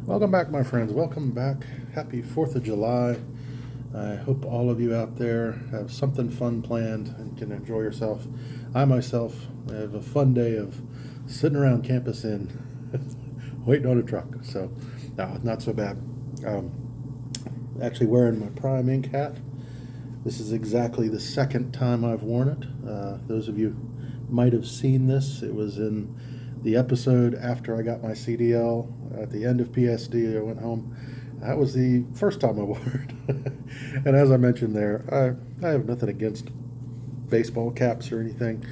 Welcome back, my friends. Welcome back. Happy 4th of July. I hope all of you out there have something fun planned and can enjoy yourself. I myself have a fun day of sitting around campus in waiting on a truck. So, no, not so bad. Actually wearing my primeinc hat. This is exactly the second time I've worn it. Those of you might have seen this. It was in the episode after I got my CDL at the end of PSD. I went home. That was the first time I wore it. And as I mentioned there, I have nothing against baseball caps or anything.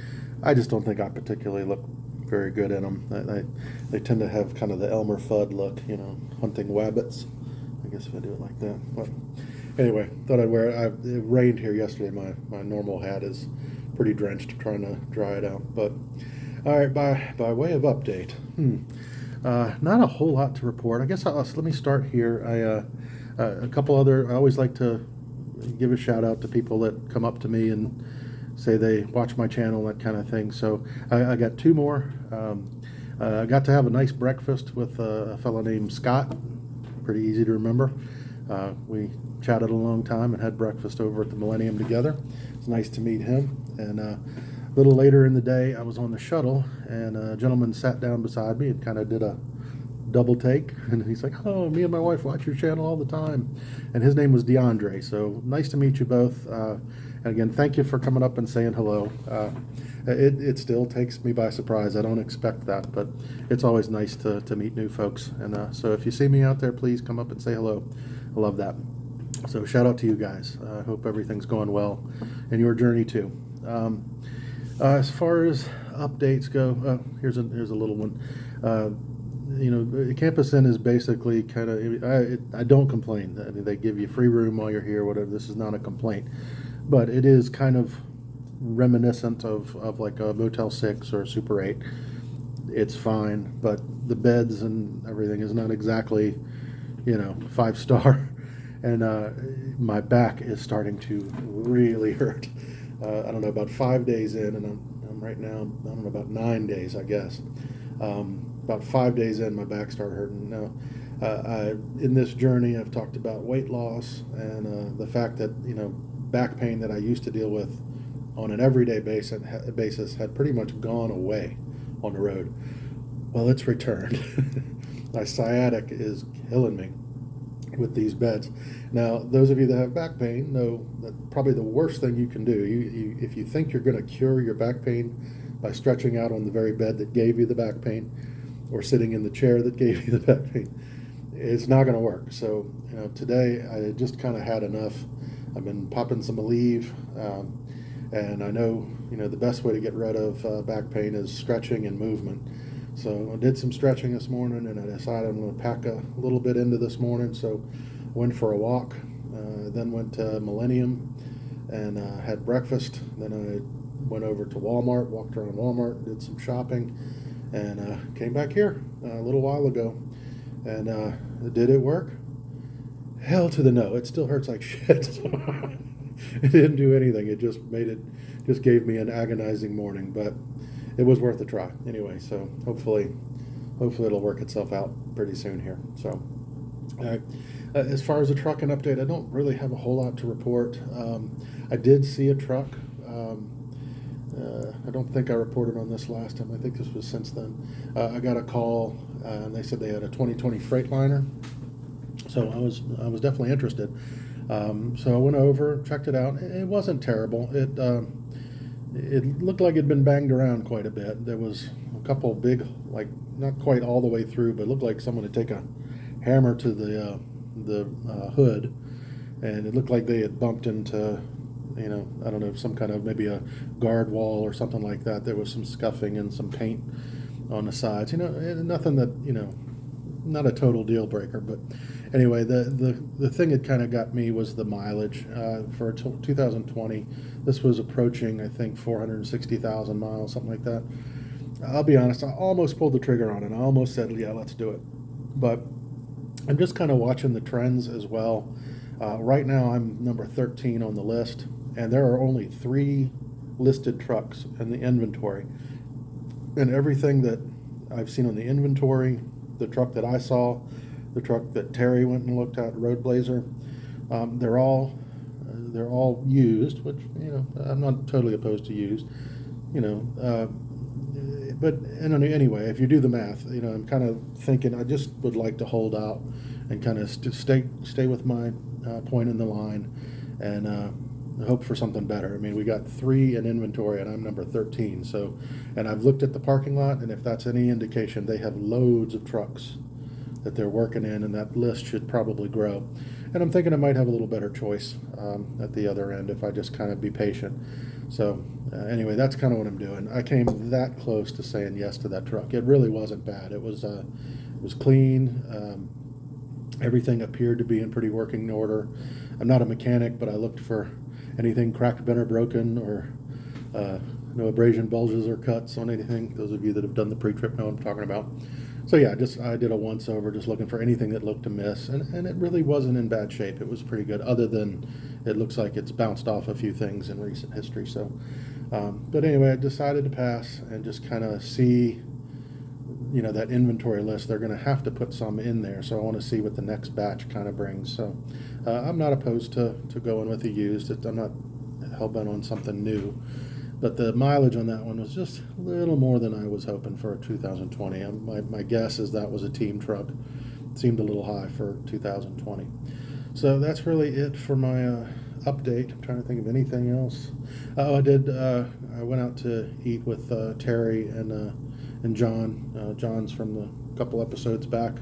I just don't think I particularly look very good in them. They tend to have kind of the Elmer Fudd look, hunting wabbits. I guess if I do it like that. But anyway, thought I'd wear it. It rained here yesterday. My normal hat is pretty drenched, trying to dry it out. But all right, by way of update, not a whole lot to report. I guess let me start here. A couple other. I always like to give a shout out to people that come up to me and say they watch my channel, that kind of thing. So I got two more. I got to have a nice breakfast with a fellow named Scott. Pretty easy to remember. We chatted a long time and had breakfast over at the Millennium together. It's nice to meet him. And a little later in the day, I was on the shuttle, and a gentleman sat down beside me and kind of did a double take. And he's like, "Oh, me and my wife watch your channel all the time." And his name was DeAndre. So nice to meet you both. And again, thank you for coming up and saying hello. It still takes me by surprise. I don't expect that, but it's always nice to meet new folks. And so if you see me out there, please come up and say hello. I love that. So shout out to you guys. I hope everything's going well in your journey too. As far as updates go, here's a little one. Campus Inn is basically kind of, I don't complain. I mean, they give you free room while you're here, whatever. This is not a complaint, but it is kind of reminiscent of like a Motel 6 or a Super 8. It's fine, but the beds and everything is not exactly, 5-star. And my back is starting to really hurt. I don't know, about 5 days in, and I'm right now, I don't know, about 9 days, I guess. About 5 days in, my back started hurting. Now, in this journey, I've talked about weight loss and the fact that, back pain that I used to deal with on an everyday basis had pretty much gone away on the road. Well, it's returned. My sciatic is killing me with these beds. Now, those of you that have back pain know that probably the worst thing you can do, if you think you're going to cure your back pain by stretching out on the very bed that gave you the back pain or sitting in the chair that gave you the back pain, it's not going to work. So, today I just kind of had enough. I've been popping some Aleve, and I know, the best way to get rid of back pain is stretching and movement. So I did some stretching this morning, and I decided I'm going to pack a little bit into this morning. So went for a walk, then went to Millennium and had breakfast. Then I went over to Walmart, walked around Walmart, did some shopping, and came back here a little while ago. And did it work? Hell to the no. It still hurts like shit. It didn't do anything. It just gave me an agonizing morning, but it was worth a try anyway. So hopefully it'll work itself out pretty soon here. So as far as the trucking update, I don't really have a whole lot to report. I did see a truck. I don't think I reported on this last time. I think this was since then. I got a call, and they said they had a 2020 Freightliner. So I was definitely interested. So I went over, checked it out. It wasn't terrible. It looked like it'd been banged around quite a bit. There was a couple big, like, not quite all the way through, but it looked like someone had taken a hammer to the hood, and it looked like they had bumped into, I don't know, some kind of maybe a guard wall or something like that. There was some scuffing and some paint on the sides. Nothing that, not a total deal breaker, but anyway, the thing that kind of got me was the mileage. For 2020, this was approaching, I think, 460,000 miles, something like that. I'll be honest, I almost pulled the trigger on it. I almost said, yeah, let's do it. But I'm just kind of watching the trends as well. Right now, I'm number 13 on the list, and there are only 3 listed trucks in the inventory. And everything that I've seen on the inventory, the truck that I saw, the truck that Terry went and looked at, Road Blazer. They're all used, which, you know, I'm not totally opposed to used, you know. But anyway, if you do the math, you know, I'm kind of thinking I just would like to hold out and kind of stay with my point in the line and hope for something better. I mean, we got 3 in inventory, and I'm number 13. So, and I've looked at the parking lot, and if that's any indication, they have loads of trucks that they're working in, and that list should probably grow. And I'm thinking I might have a little better choice at the other end if I just kind of be patient. So anyway, that's kind of what I'm doing. I came that close to saying yes to that truck. It really wasn't bad. It was clean. Everything appeared to be in pretty working order. I'm not a mechanic, but I looked for anything cracked, bent, or broken, or no abrasion, bulges, or cuts on anything. Those of you that have done the pre-trip know what I'm talking about. So yeah, I did a once over, just looking for anything that looked amiss, and it really wasn't in bad shape. It was pretty good, other than it looks like it's bounced off a few things in recent history. So, but anyway, I decided to pass and just kind of see, you know, that inventory list. They're going to have to put some in there, so I want to see what the next batch kind of brings. So, I'm not opposed to going with the used. I'm not hell-bent on something new. But the mileage on that one was just a little more than I was hoping for a 2020. My guess is that was a team truck. It seemed a little high for 2020. So that's really it for my update. I'm trying to think of anything else. I went out to eat with Terry and John. John's from the couple episodes back.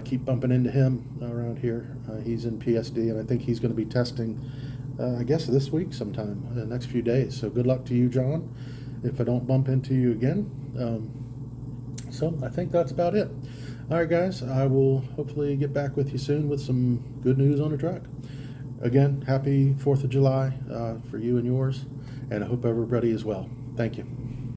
Keep bumping into him around here. He's in PSD, and I think he's going to be testing I guess this week sometime, the next few days. So good luck to you, John, if I don't bump into you again. So I think that's about it. All right, guys, I will hopefully get back with you soon with some good news on the truck. Again, happy 4th of July for you and yours, and I hope everybody is well. Thank you.